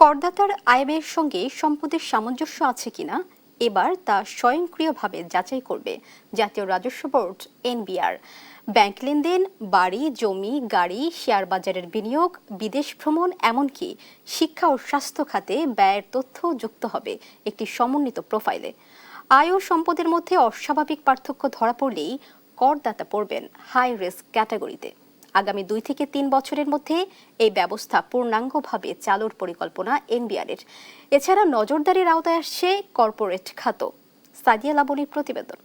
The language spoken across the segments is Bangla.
করদাতার আয়-ব্যয়ের সঙ্গে সম্পদের সামঞ্জস্য আছে কিনা এবার তা স্বয়ংক্রিয়ভাবে যাচাই করবে জাতীয় রাজস্ব বোর্ড এনবিআর। ব্যাংক লেনদেন, বাড়ি, জমি, গাড়ি, শেয়ার বাজারের বিনিয়োগ, বিদেশ ভ্রমণ, এমনকি শিক্ষা ও স্বাস্থ্য খাতে ব্যয়ের তথ্য যুক্ত হবে একটি সমন্বিত প্রোফাইলে। আয় ও সম্পদের মধ্যে অস্বাভাবিক পার্থক্য ধরা পড়লেই করদাতা পড়বেন হাই রিস্ক ক্যাটাগরিতে। আগামী 2 থেকে 3 বছরের মধ্যে এই ব্যবস্থা পূর্ণাঙ্গভাবে চালুর পরিকল্পনা এনবিআরের। এছাড়া নজরদারির আওতায় আসছে কর্পোরেট খাত। সাদিয়া লাবণীর প্রতিবেদন।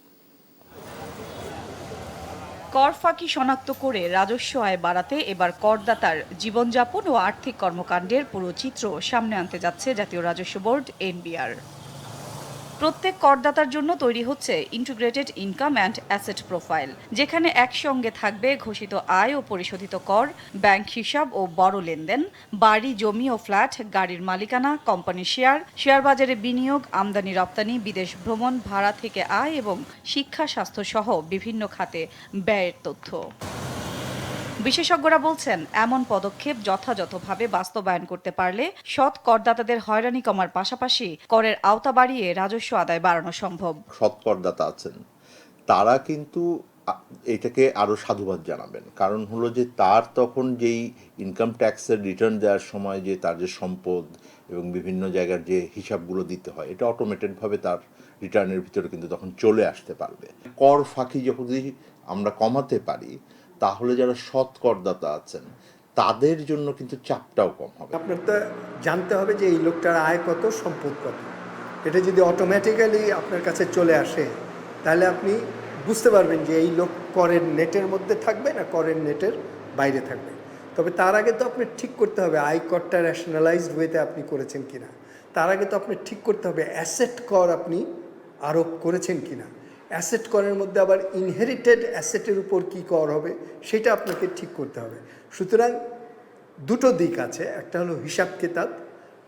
কর ফাঁকি শনাক্ত করে রাজস্ব আয় বাড়াতে এবার করদাতার জীবনযাপন ও আর্থিক কর্মকাণ্ডের পুরো চিত্র সামনে আনতে যাচ্ছে জাতীয় রাজস্ব বোর্ড এনবিআর। প্রত্যেক করদাতার জন্য তৈরি হচ্ছে integrated income and asset profile, যেখানে একসঙ্গে থাকবে ঘোষিত আয় ও পরিশোধিত কর, ব্যাংক হিসাব ও বড় লেনদেন, বাড়ি, জমি ও ফ্ল্যাট, গাড়ির মালিকানা, কোম্পানির শেয়ার বাজারে বিনিয়োগ, আমদানি রপ্তানি, বিদেশ ভ্রমণ, ভাড়া থেকে আয় এবং শিক্ষা স্বাস্থ্য সহ বিভিন্ন খাতে ব্যয়ের তথ্য। বিশেষজ্ঞরা বলছেন, এমন পদক্ষেপ যথাযথভাবে বাস্তবায়ন করতে পারলে সৎ করদাতাদের হয়রানি কমার পাশাপাশি করের আওতা বাড়িয়ে রাজস্ব আদায় বাড়ানো সম্ভব। সৎ করদাতা আছেন তারা কিন্তু এটাকে আরো সাধুবাদ জানাবেন, কারণ হলো যে তার তখন যেই ইনকাম ট্যাক্সের রিটার্ন দেওয়ার সময় যে তার যে সম্পদ এবং বিভিন্ন জায়গার যে হিসাবগুলো দিতে হয়, এটা অটোমেটেডভাবে তার রিটার্নের ভিতরে কিন্তু তখন চলে আসতে পারবে। কর ফাঁকি যদি আমরা কমাতে পারি তাহলে যারা সৎ করদাতা আছেন তাদের জন্য কিন্তু চাপটাও কম হবে। আপনার তো জানতে হবে যে এই লোকটার আয় কত, সম্পদ কত। এটা যদি অটোমেটিক্যালি আপনার কাছে চলে আসে তাহলে আপনি বুঝতে পারবেন যে এই লোক করের নেটের মধ্যে থাকবে না করের নেটের বাইরে থাকবে। তবে তার আগে তো আপনি ঠিক করতে হবে আয় করটা রেশনালাইজড ওয়েতে আপনি করেছেন কিনা। তার আগে তো আপনি ঠিক করতে হবে অ্যাসেট কর আপনি আরোপ করেছেন কিনা। অ্যাসেট করের মধ্যে আবার ইনহেরিটেড অ্যাসেটের উপর কী কর হবে সেটা আপনাকে ঠিক করতে হবে। সুতরাং দুটো দিক আছে, একটা হলো হিসাব কিতাব,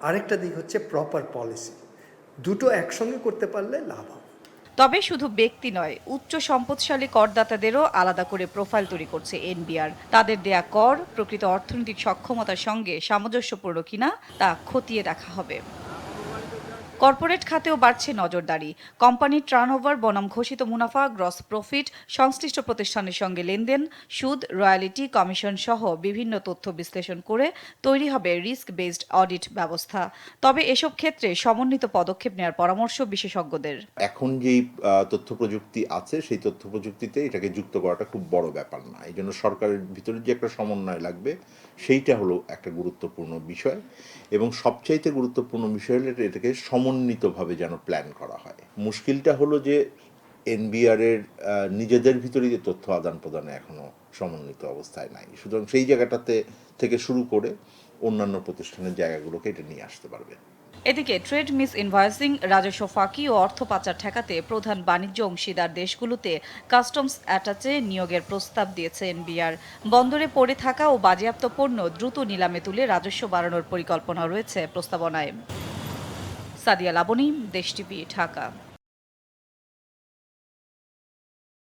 আরেকটা দিক হচ্ছে প্রপার পলিসি। দুটো একসঙ্গে করতে পারলে লাভ হবে। তবে শুধু ব্যক্তি নয়, উচ্চ সম্পদশালী করদাতাদেরও আলাদা করে প্রোফাইল তৈরি করছে এনবিআর। তাদের দেয়া কর প্রকৃত অর্থনৈতিক সক্ষমতার সঙ্গে সামঞ্জস্যপূর্ণ কিনা তা খতিয়ে দেখা হবে। কর্পোরেট খাতেও বাড়ছে নজরদারি। কোম্পানির টার্নওভার বনাম ঘোষিত মুনাফা, গ্রস প্রফিট, সংশ্লিষ্ট প্রতিষ্ঠানের সঙ্গে লেনদেন, সুদ, রয়্যালিটি, কমিশন সহ বিভিন্ন তথ্য বিশ্লেষণ করে তৈরি হবে রিস্ক বেসড অডিট ব্যবস্থা। তবে এসব ক্ষেত্রে সমন্বিত পদক্ষেপ নেওয়ার পরামর্শ বিশেষজ্ঞদের। এখন যেই তথ্য প্রযুক্তি আছে সেই তথ্য প্রযুক্তিতে এটাকে যুক্ত করাটা খুব বড় ব্যাপার না। এই জন্য সরকারের ভিতরে যে একটা সমন্বয় লাগবে সেইটা হলো একটা গুরুত্বপূর্ণ বিষয়, এবং সবচাইতে গুরুত্বপূর্ণ বিষয় হলো এটাকে সমন্বিতভাবে যেন প্ল্যান করা হয়। মুশকিলটা হলো যে এনবিআরের নিজেদের ভিতরেই যে তথ্য আদান প্রদানে এখনো সমন্বিত অবস্থায় নাই। সুতরাং সেই জায়গাটাতে থেকে শুরু করে অন্যান্য প্রতিষ্ঠানের জায়গাগুলোকে এটা নিয়ে আসতে পারবে। এদিকে ট্রেড মিস ইনভয়েসিং, রাজস্ব ফাঁকি ও অর্থ পাচার ঠেকাতে প্রধান বাণিজ্য অংশীদার দেশগুলোতে কাস্টমস অ্যাটাচে নিয়োগের প্রস্তাব দিয়েছে এনবিআর। বন্দরে পড়ে থাকা ও বাজেয়াপ্ত পণ্য দ্রুত নিলামে তুলে রাজস্ব বাড়ানোর পরিকল্পনা রয়েছে প্রস্তাবনায়। সাদিয়া লাবণী, দেশ টিভি, ঢাকা।